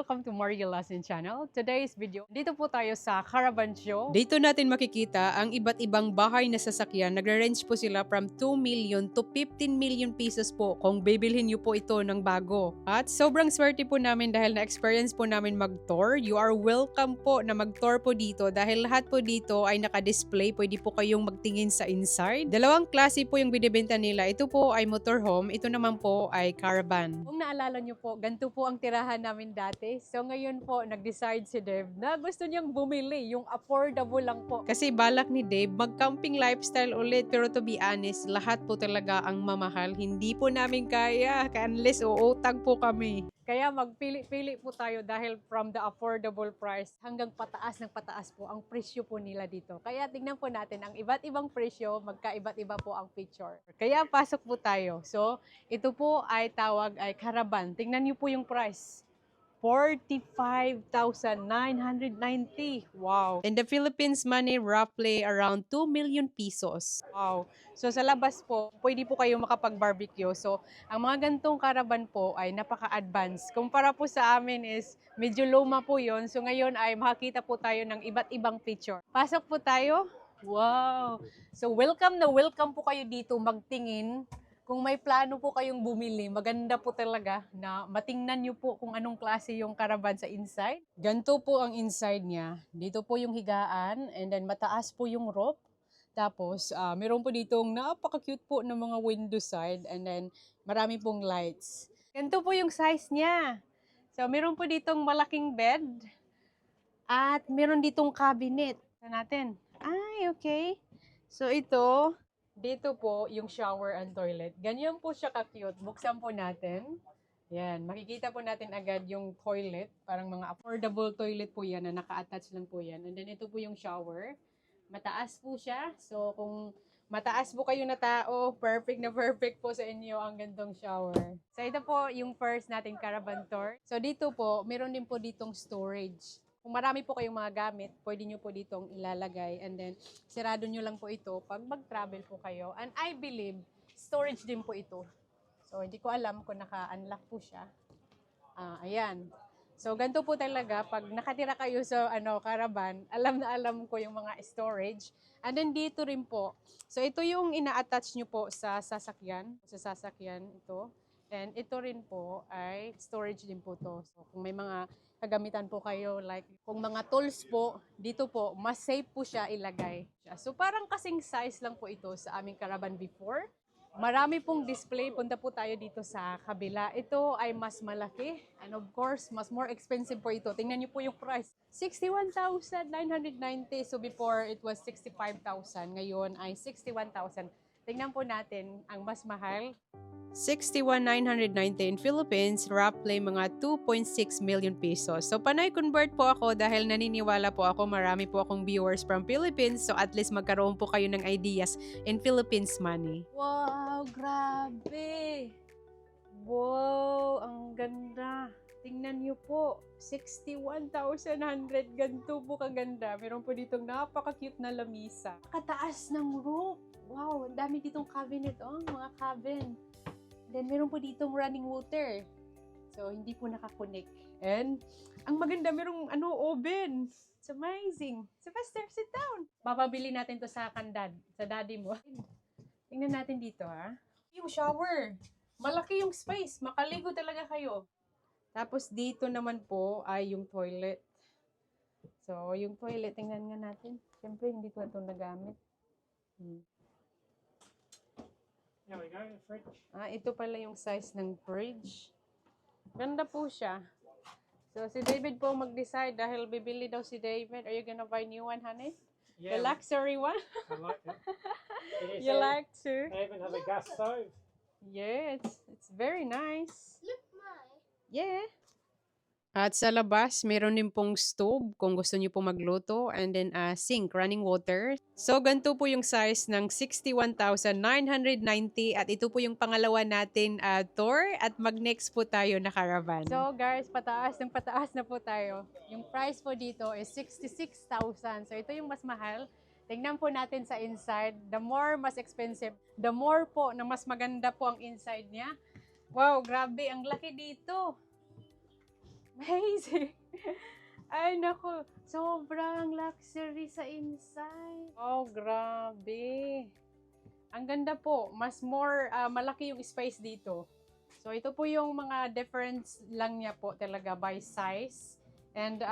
welcome to Maria Lasin Channel. Today's video, dito po tayo sa Caravan Show. Dito natin makikita ang iba't ibang bahay na sasakyan. Nagre-range po sila from 2 million to 15 million pesos po kung bibilhin niyo po ito ng bago. At sobrang swerte po namin dahil na-experience po namin mag-tour. You are welcome po na mag-tour po dito dahil lahat po dito ay naka-display. Pwede po kayong magtingin sa inside. Dalawang klase po yung binibenta nila. Ito po ay motorhome. Ito naman po ay caravan. Kung naalala nyo po, ganito po ang tirahan namin dati. So ngayon po, nag-decide si Dev na gusto niyang bumili, yung affordable lang po. Kasi balak ni Dave, mag-camping lifestyle ulit. Pero to be honest, lahat po talaga ang mamahal. Hindi po namin kaya. Unless uutang po kami. Kaya magpili-pili po tayo dahil from the affordable price hanggang pataas ng pataas po ang presyo po nila dito. Kaya tingnan po natin ang iba't ibang presyo, magkaiba't iba po ang picture. Kaya pasok po tayo. So, ito po ay tawag ay caravan. Tingnan niyo po yung price. 45,990. Wow. In the Philippines, money roughly around 2 million pesos. Wow. So sa labas po, pwede po kayo makapag-barbecue. So ang mga gantong caravan po ay napaka-advance. Kumpara po sa amin is medyo luma po yon. So ngayon ay makakita po tayo ng iba't ibang feature. Pasok po tayo. Wow. So welcome na welcome po kayo dito magtingin. Kung may plano po kayong bumili, maganda po talaga na matingnan nyo po kung anong klase yung caravan sa inside. Ganto po ang inside niya. Dito po yung higaan and then mataas po yung roof. Tapos, meron po ditong napaka-cute po ng mga window side and then marami pong lights. Ganito po yung size niya. So, meron po ditong malaking bed at meron ditong cabinet. Ito natin. Ay, okay. So, ito, dito po yung shower and toilet. Ganyan po siya ka-cute. Buksan po natin. Yan, makikita po natin agad yung toilet. Parang mga affordable toilet po yan na naka-attach lang po yan. And then ito po yung shower. Mataas po siya. So kung mataas po kayo na tao, perfect na perfect po sa inyo ang gandong shower. So ito po yung first nating caravan tour. So dito po, meron din po ditong storage. Kung marami po kayong mga gamit, pwede nyo po ditong ilalagay. And then, sirado nyo lang po ito pag mag-travel po kayo. And I believe, storage din po ito. So, hindi ko alam kung naka-unlock po siya. Ayan. So, ganito po talaga, pag nakatira kayo sa caravan, alam na alam ko yung mga storage. And then, dito rin po. So, ito yung ina-attach nyo po sa sasakyan. Sa sasakyan, ito. And ito rin po ay storage din po to. So, kung may mga kagamitan po kayo, like kung mga tools po, dito po, mas safe po siya ilagay. So, parang kasing size lang po ito sa aming caravan before. Marami pong display. Punta po tayo dito sa kabila. Ito ay mas malaki. And of course, mas more expensive po ito. Tingnan niyo po yung price. 61,990. So before, it was 65,000. Ngayon ay 61,000. Tingnan po natin ang mas mahal. 61,990 in Philippines, roughly mga 2.6 million pesos. So, panay convert po ako dahil naniniwala po ako marami po akong viewers from Philippines. So, at least magkaroon po kayo ng ideas in Philippines money. Wow, grabe! Wow, ang ganda. Tingnan niyo po, 61,100. Ganito po kaganda. Meron po ditong napaka-cute na lamisa. Kataas ng roof. Wow, ang dami ditong cabinet. Oh, mga cabin. Then, meron po ditong running water. So, hindi po nakakonect. And, ang maganda, merong oven. It's amazing. So, Pastor, sit down. Papabili natin to sa kandad, sa daddy mo. Tingnan natin dito, ha. Yung shower. Malaki yung space. Makaligo talaga kayo. Tapos, dito naman po ay yung toilet. So, yung toilet, tingnan nga natin. Siyempre, hindi ko ito nagamit. There we go, the fridge. Ito pala yung size ng fridge. Ganda po siya. So, si David po mag-decide dahil bibili daw si David. Are you gonna buy new one, honey? Yeah, The luxury one? I like it. It is You a- like to? They even have a gas stove. Yeah, it's very nice. Yeah. At sa labas, meron din pong stove kung gusto niyo po magluto and then sink, running water. So, ganito po yung size ng 61,990 at ito po yung pangalawa natin tour at mag-next po tayo na caravan. So, guys, pataas na po tayo. Yung price po dito is 66,000. So, ito yung mas mahal. Tingnan po natin sa inside. The more mas expensive, the more po na mas maganda po ang inside niya. Wow, grabe. Ang laki dito. Amazing! Ay, naku. Sobrang luxury sa inside. Oh, grabe. Ang ganda po. Mas malaki yung space dito. So, ito po yung mga difference lang niya po talaga by size. And,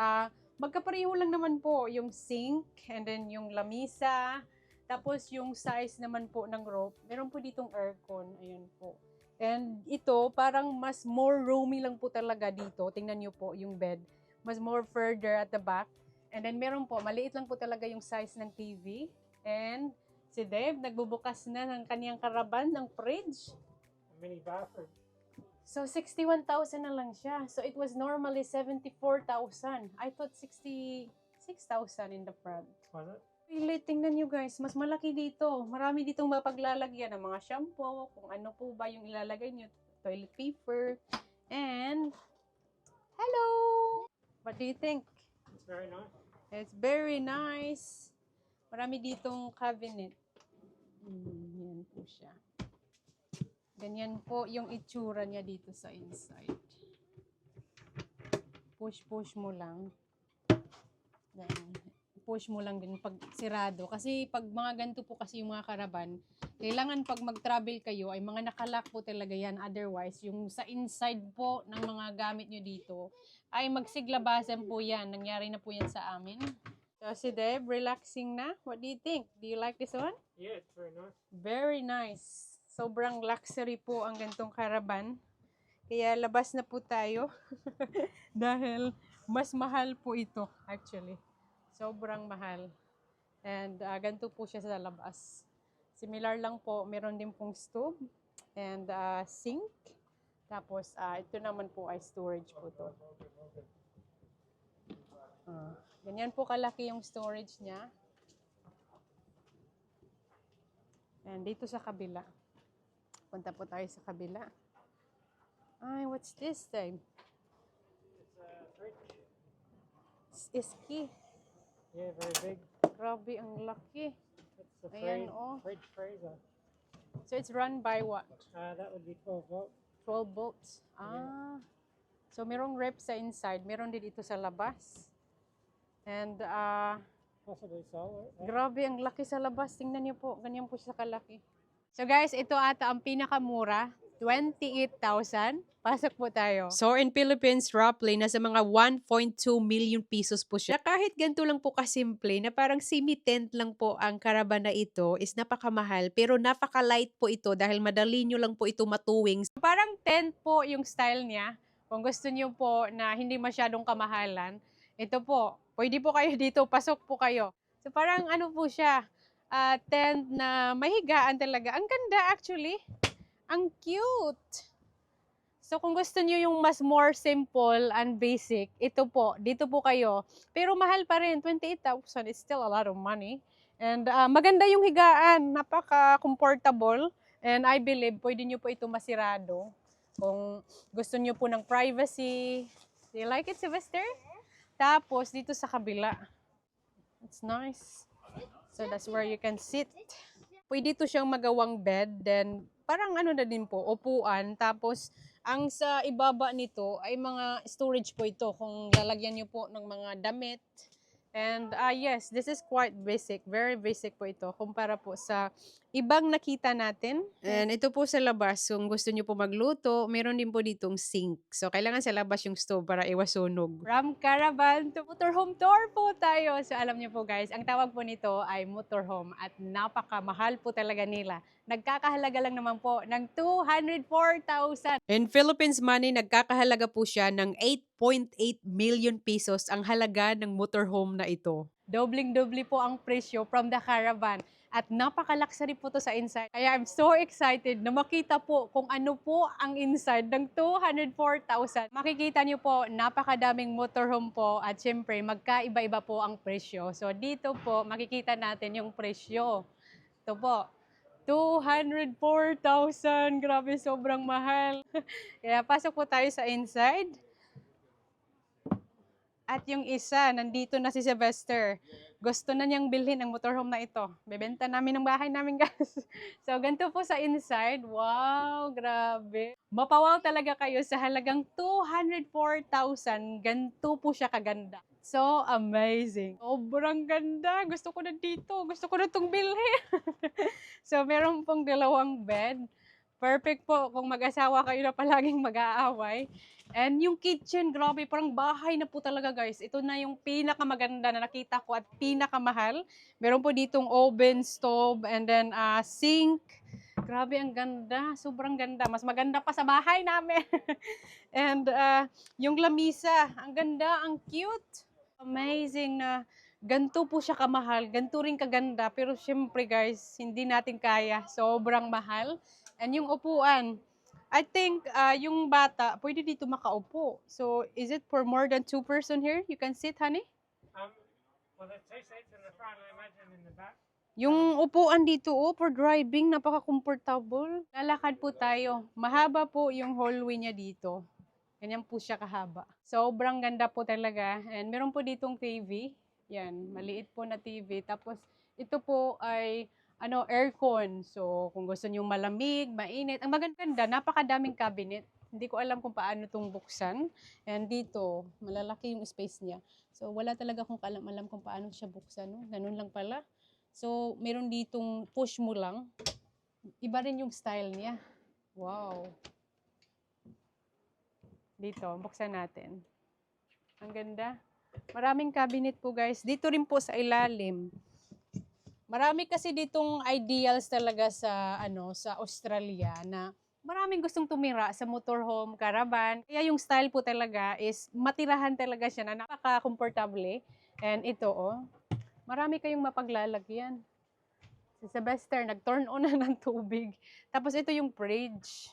magkapareho lang naman po yung sink and then yung lamisa. Tapos, yung size naman po ng rope. Meron po ditong aircon. Ayan po. And ito, parang mas more roomy lang po talaga dito. Tingnan nyo po yung bed. Mas more further at the back. And then meron po, maliit lang po talaga yung size ng TV. And si Dave, nagbubukas na ng kaniyang karaban ng fridge. A mini bathroom. So, 61,000 na lang siya. So, it was normally 74,000. I thought 66,000 in the front. Was it? Really, tingnan nyo guys, mas malaki dito. Marami ditong mapaglalagyan ng mga shampoo, kung ano po ba yung ilalagay nyo, toilet paper, and hello! What do you think? It's very nice. It's very nice. Marami ditong cabinet. Yan po siya. Ganyan po yung itsura niya dito sa inside. Push mo lang. Push mo lang din pag sirado. Kasi pag mga ganito po kasi yung mga karaban, kailangan pag mag-travel kayo ay mga nakalock po talaga yan. Otherwise, yung sa inside po ng mga gamit nyo dito ay magsiglabasan po yan. Nangyari na po yan sa amin. So si Deb, relaxing na. What do you think? Do you like this one? Yeah, it's very nice. Very nice. Sobrang luxury po ang gantong karaban. Kaya labas na po tayo. Dahil mas mahal po ito actually. Sobrang mahal. And ganito po siya sa labas. Similar lang po, meron din pong stove and sink. Tapos ito naman po ay storage po to. Ganyan po kalaki yung storage niya. And dito sa kabila. Punta po tayo sa kabila. Ay, what's this time? It's a fridge. Is key. Yeah, very big. Grabe, ang laki. It's the Ayan, oh. fridge freezer. So it's run by what? That would be 12 volts. 12 volts. So merong rep sa inside, meron din dito sa labas. And Possibly solar. grabe, ang laki sa labas. Tingnan niyo po, ganyan po siya kalaki. So guys, ito ata ang pinakamura. 28,000. Pasok po tayo. So in Philippines, roughly, nasa mga 1.2 million pesos po siya. Kahit ganito lang po kasimple, na parang semi-tent lang po ang karaban na ito, is napakamahal. Pero napaka-light po ito dahil madali nyo lang po ito matuwing. Parang tent po yung style niya. Kung gusto niyo po na hindi masyadong kamahalan, ito po, pwede po kayo dito, pasok po kayo. So parang ano po siya, tent na mahigaan talaga. Ang ganda actually. Ang cute. So kung gusto niyo yung mas more simple and basic, ito po, dito po kayo. Pero mahal pa rin, 28,000 is still a lot of money. And maganda yung higaan, napaka-comfortable. And I believe, pwede niyo po ito masirado. Kung gusto niyo po ng privacy. Do you like it, Sylvester? Tapos, dito sa kabila. It's nice. So that's where you can sit. Pwede ito siyang magawang bed. Then, parang ano na din po, upuan. Tapos, ang sa ibaba nito ay mga storage po ito. Kung lalagyan niyo po ng mga damit. And yes, this is quite basic. Very basic po ito. Kumpara po sa ibang nakita natin. And ito po sa labas, kung gusto nyo po magluto, meron din po ditong sink. So, kailangan sa labas yung stove para iwas sunog. From caravan to motorhome tour po tayo. So alam niyo po guys, ang tawag po nito ay motorhome at napakamahal po talaga nila. Nagkakahalaga lang naman po ng 204,000. In Philippines money, nagkakahalaga po siya ng 8.8 million pesos ang halaga ng motorhome na ito. Dobling-doble po ang presyo from the caravan. At napaka-luxury po to sa inside. Kaya I'm so excited na makita po kung ano po ang inside ng 204,000. Makikita niyo po, napakadaming motorhome po at syempre magkaiba-iba po ang presyo. So dito po makikita natin yung presyo. Ito po, 204,000. Grabe, sobrang mahal. Kaya pasok po tayo sa inside. At yung isa, nandito na si Sylvester. Gusto na niyang bilhin ang motorhome na ito. Bebenta namin ang bahay namin, guys. So, ganito po sa inside. Wow, grabe. Mapawaw talaga kayo sa halagang 204,000. Ganito po siya kaganda. So amazing. Sobrang ganda. Gusto ko na dito. Gusto ko na itong bilhin. So meron pong dalawang bed. Perfect po kung mag-asawa kayo na palaging mag-aaway. And yung kitchen, grabe, parang bahay na po talaga guys. Ito na yung pinakamaganda na nakita ko at pinakamahal. Meron po ditong oven, stove, and then sink. Grabe, ang ganda. Sobrang ganda. Mas maganda pa sa bahay namin. And yung lamisa, ang ganda, ang cute. Amazing na ganito po siya kamahal. Ganito rin kaganda. Pero syempre guys, hindi natin kaya. Sobrang mahal. And yung upuan, I think yung bata, pwede dito makaupo. So, is it for more than 2 person here? You can sit, honey? Well, there's two seats in the front, I imagine, in the back. Yung upuan dito, for driving, napaka-comfortable. Lalakad po tayo. Mahaba po yung hallway niya dito. Ganyan po siya kahaba. Sobrang ganda po talaga. And meron po ditong TV. Yan, maliit po na TV. Tapos, ito po ay aircon. So, kung gusto niyo malamig, mainit. Ang maganda, napakadaming cabinet. Hindi ko alam kung paano itong buksan. And dito, malalaki yung space niya. So, wala talaga akong alam kung paano siya buksan. No? Ganun lang pala. So, meron ditong push mo lang. Iba rin yung style niya. Wow. Dito, buksan natin. Ang ganda. Maraming cabinet po guys. Dito rin po sa ilalim. Marami kasi ditong ideals talaga sa sa Australia na maraming gustong tumira sa motorhome, caravan. Kaya yung style po talaga is matirahan talaga siya na napaka-komportable. And ito marami kayong mapaglalagyan. Si Sylvester, nag-turn on na ng tubig. Tapos ito yung fridge.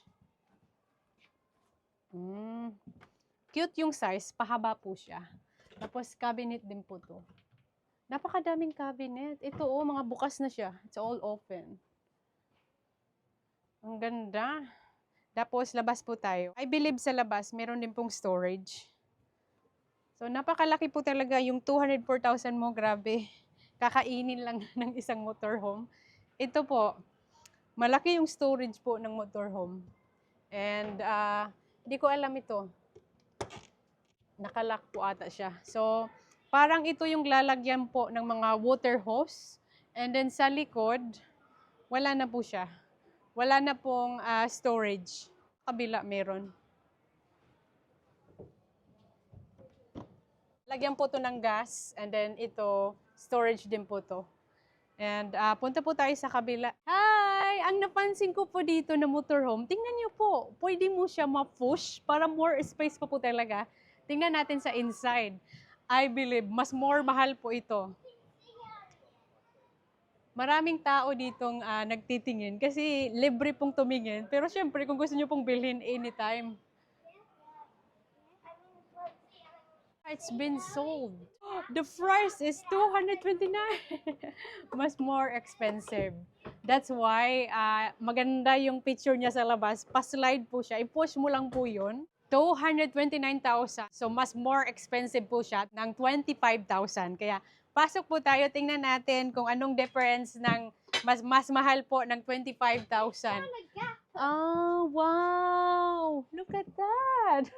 Cute yung size, pahaba po siya. Tapos cabinet din po to. Napakadaming cabinet. Ito mga bukas na siya. It's all open. Ang ganda. Tapos labas po tayo. I believe sa labas, meron din pong storage. So napakalaki po talaga yung 204,000 mo, grabe. Kakainin lang ng isang motorhome. Ito po, malaki yung storage po ng motorhome. And hindi ko alam ito. Nakalock po ata siya. So, parang ito yung lalagyan po ng mga water hose. And then sa likod, wala na po siya. Wala na pong storage. Kabila meron. Lagyan po to ng gas. And then ito, storage din po to. And punta po tayo sa kabila. Hi! Ang napansin ko po dito na motorhome, tingnan niyo po, pwede mo siya ma-push para more space pa po talaga. Tingnan natin sa inside. I believe, mas more mahal po ito. Maraming tao ditong nagtitingin kasi libre pong tumingin. Pero syempre, kung gusto niyo pong bilhin anytime. It's been sold. The price is $229. Mas more expensive. That's why maganda yung picture niya sa labas. Pa-slide po siya. I-push mo lang po yun. 229,000. So, mas more expensive po siya ng 25,000. Kaya, pasok po tayo. Tingnan natin kung anong difference ng mas mahal po ng 25,000. Oh, wow! Look at that!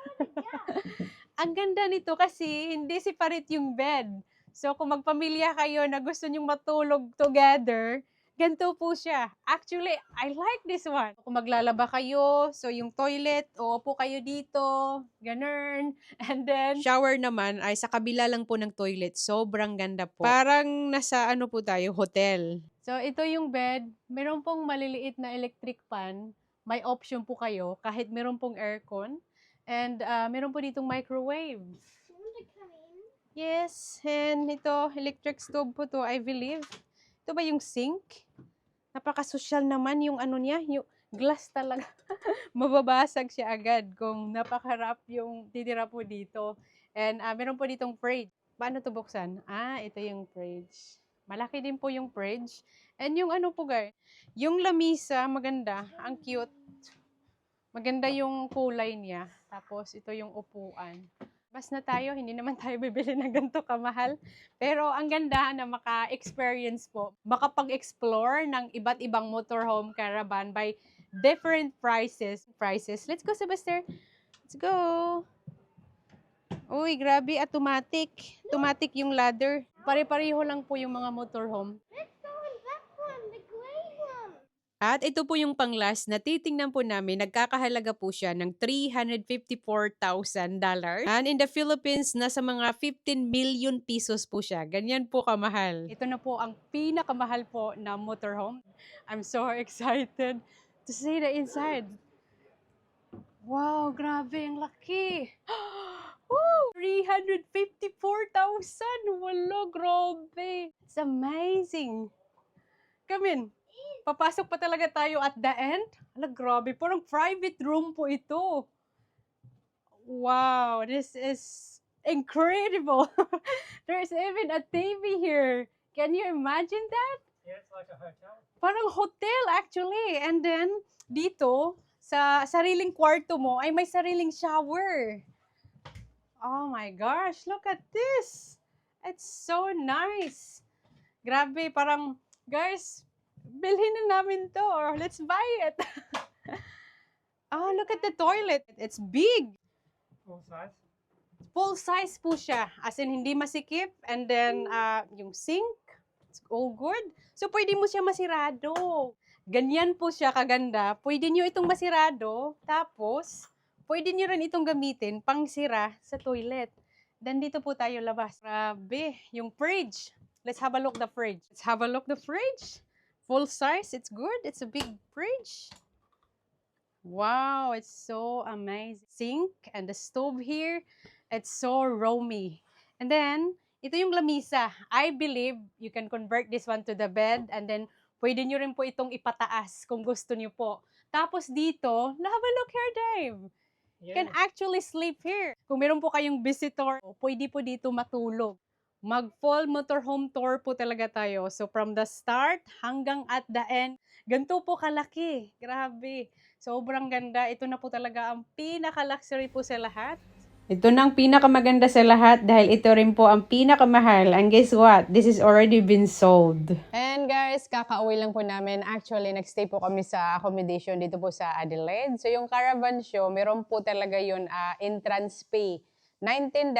Ang ganda nito kasi hindi separate yung bed. So, kung magpamilya kayo na gusto nyong matulog together, ganito po siya. Actually, I like this one. Kung maglalaba kayo, so yung toilet, uupo kayo dito, ganun. And then, Shower naman ay sa kabila lang po ng toilet. Sobrang ganda po. Parang nasa po tayo, hotel. so ito yung bed. Meron pong maliliit na electric fan. May option po kayo kahit meron pong aircon. And meron po ditong microwave. Yes, and ito, electric stove po to, I believe. Ito ba yung sink? Napaka-social naman yung niya, yung glass talaga. Mababasag siya agad kung napakarap yung titira po dito. And meron po ditong fridge. Paano to buksan? Ito yung fridge. Malaki din po yung fridge. And yung po guys, yung lamisa, maganda, ang cute. Maganda yung kulay niya. Tapos, ito yung upuan. Bas na tayo, hindi naman tayo bibili ng ganito kamahal. Pero ang ganda na maka-experience po, makapag-explore ng iba't ibang motorhome caravan by different prices. Let's go, Sebastian. Let's go. Uy, grabe, automatic. Automatic yung ladder. Pare-pareho lang po yung mga motorhome. Let's go in that one, the gray one. At ito po yung pang-last na titingnan po namin. Nagkakahalaga po siya ng $354,000. And in the Philippines, nasa mga 15 million pesos po siya. Ganyan po kamahal. Ito na po ang pinakamahal po na motorhome. I'm so excited to see the inside. Wow, grabe, ang laki. Woo! 354,000. Wala, grabe. It's amazing. Come in. Papasok pa talaga tayo at the end. Ala, grabe. Parang private room po ito. Wow, this is incredible. There's even a TV here. Can you imagine that? Yeah, it's like a hotel. Parang hotel actually. And then, dito, sa sariling kwarto mo, ay may sariling shower. Oh my gosh, look at this. It's so nice. Grabe, parang, guys, bilhin na namin to or let's buy it. Oh, look at the toilet. It's big. Full size. Full size po siya. As in, hindi masikip. And then, yung sink, it's all good. So, pwede mo siya masirado. Ganyan po siya kaganda. Pwede nyo itong masirado. Tapos, pwede nyo rin itong gamitin pang sira sa toilet. Then, dito po tayo labas. Grabe. Yung fridge. Let's have a look the fridge. Let's have a look the fridge. Full size. It's good. It's a big fridge. Wow, it's so amazing. Sink and the stove here, it's so roomy. And then, ito yung lamisa. I believe you can convert this one to the bed and then pwede nyo rin po itong ipataas kung gusto nyo po. Tapos dito, have a look here, Dave. You can actually sleep here. Kung meron po kayong visitor, pwede po dito matulog. Mag-full motorhome tour po talaga tayo. So from the start hanggang at the end, ganito po kalaki. Grabe. Sobrang ganda. Ito na po talaga ang pinaka-luxury po sa lahat. Ito na ang pinakamaganda sa lahat dahil ito rin po ang pinakamahal. And guess what? This is already been sold. And guys, kakauwi lang po namin. Actually, nagstay po kami sa accommodation dito po sa Adelaide. So yung caravan show, meron po talaga yun entrance fee. $19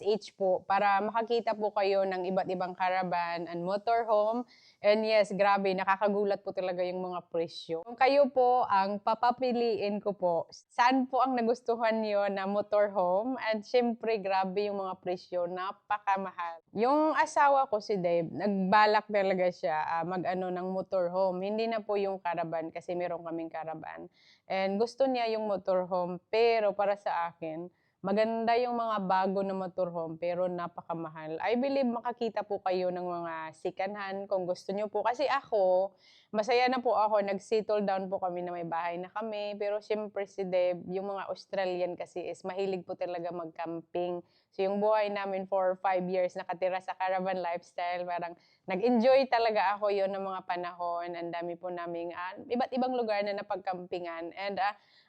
each po para makakita po kayo ng iba't ibang caravan and motorhome. And yes, grabe, nakakagulat po talaga yung mga presyo. Kung kayo po ang papapiliin ko po, saan po ang nagustuhan nyo na motorhome? And syempre, grabe yung mga presyo, napakamahal. Yung asawa ko si Dave, nagbalak talaga siya mag-ano ng motorhome. Hindi na po yung caravan kasi meron kaming caravan. And gusto niya yung motorhome, pero para sa akin, maganda yung mga bago na motorhome pero napakamahal. I believe makakita po kayo ng mga second hand kung gusto nyo po. Kasi ako, masaya na po ako. Nag-settle down po kami na may bahay na kami. Pero syempre si Deb, yung mga Australian kasi is mahilig po talaga mag-camping. So yung buhay namin for 5 years nakatira sa caravan lifestyle. Parang nag-enjoy talaga ako yon ng mga panahon. Ang dami po naming iba't ibang lugar na napag-campingan. And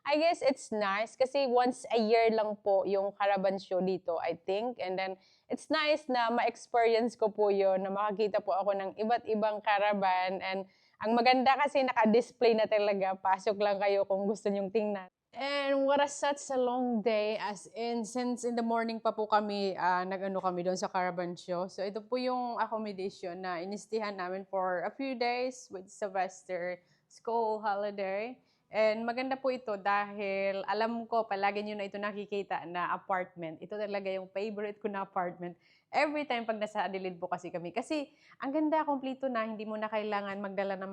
I guess it's nice kasi once a year lang po yung caravan show dito, I think. And then, it's nice na ma-experience ko po yun, na makakita po ako ng iba't ibang caravan. And ang maganda kasi naka-display na talaga. Pasok lang kayo kung gusto nyong tingnan. And what a such a long day, as in, since in the morning pa po kami, nag-ano kami doon sa caravan show. So, ito po yung accommodation na inistihan namin for a few days with Sylvester school holiday. And maganda po ito dahil alam ko, palagi nyo na ito nakikita na apartment. Ito talaga yung favorite ko na apartment. Every time pag nasa Adelaide po kasi kami. Kasi ang ganda, kompleto na, hindi mo na kailangan magdala ng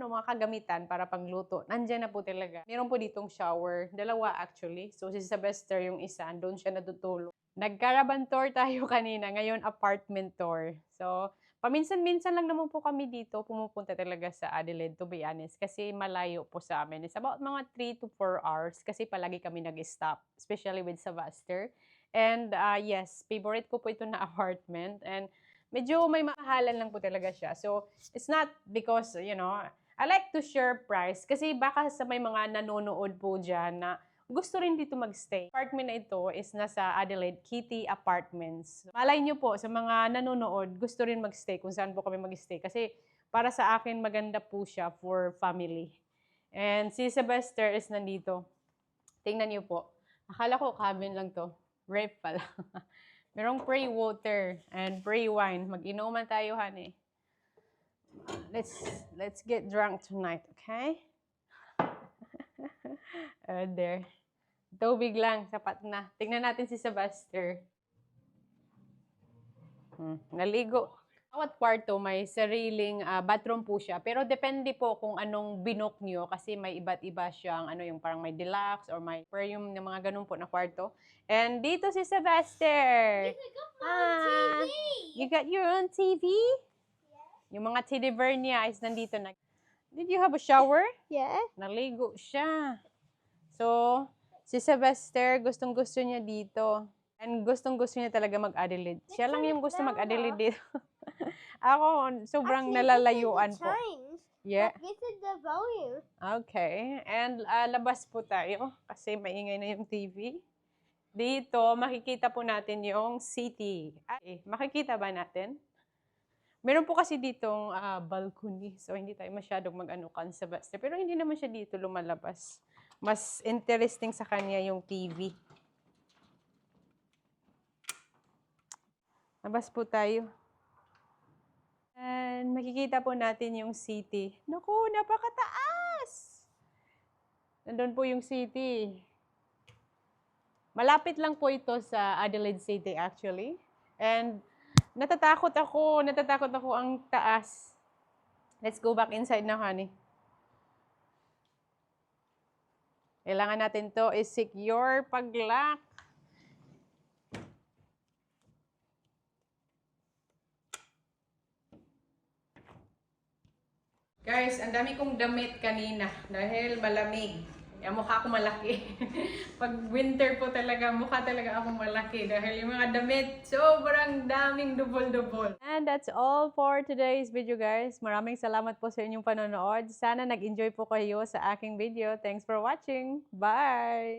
mga kagamitan para pangluto. Nandiyan na po talaga. Meron po ditong shower. Dalawa actually. So si Sylvester yung isa, doon siya natutulog. Nag-caravan tour tayo kanina, ngayon apartment tour. So, paminsan-minsan lang naman po kami dito pumupunta talaga sa Adelaide, to be honest. Kasi malayo po sa amin. It's about mga 3 to 4 hours kasi palagi kami nag-stop. Especially with Sylvester. And yes, favorite ko po ito na apartment. And medyo may makahalan lang po talaga siya. So, it's not because, I like to share price. Kasi baka sa may mga nanonood po dyan na gusto rin dito magstay. Apartment na ito is nasa Adelaide Kitty Apartments. Malay nyo po, sa mga nanonood, gusto rin magstay kung saan po kami magstay. Kasi para sa akin, maganda po siya for family. And si Sylvester is nandito. Tingnan niyo po. Akala ko cabin lang to. Rape pala. Merong pre water and pre wine. Mag-inuman tayo, honey. Let's get drunk tonight, okay? There. Tubig lang, sapat na. Tingnan natin si Sylvester. Naligo. Bawat kwarto may sariling bathroom po siya. Pero depende po kung anong binook nyo kasi may iba't iba siyang ano yung parang may deluxe or may aquarium ng mga ganun po na kwarto. And dito si Sylvester. Ah, you got your own TV? Yung mga teddy bear niya is nandito na. Did you have a shower? Yeah. Naligo siya. So, si Sylvester gustong-gusto niya dito. And gustong-gusto niya talaga mag-Adelaide. Siya lang yung gusto mag-Adelaide dito. Ako, sobrang nalalayuan po. Yeah. This is the volume. Okay. And labas po tayo kasi maingay na yung TV. Dito, makikita po natin yung city. Ay, makikita ba natin? Meron po kasi ditong balcony. So, hindi tayo masyadong mag-anukan sa basta. Pero hindi naman siya dito lumalabas. Mas interesting sa kanya yung TV. Labas po tayo. And makikita po natin yung city. Naku, napakataas! Nandun po yung city. Malapit lang po ito sa Adelaide City actually. And natatakot ako ang taas. Let's go back inside na, honey. Kailangan natin to is secure pag-lock. Guys, ang dami kong damit kanina dahil malamig. Yung mukha ko malaki. Pag winter po talaga, mukha talaga ako malaki dahil yung mga damit, sobrang daming dubol-dubol. And that's all for today's video, guys. Maraming salamat po sa inyong panonood. Sana nag-enjoy po kayo sa aking video. Thanks for watching. Bye!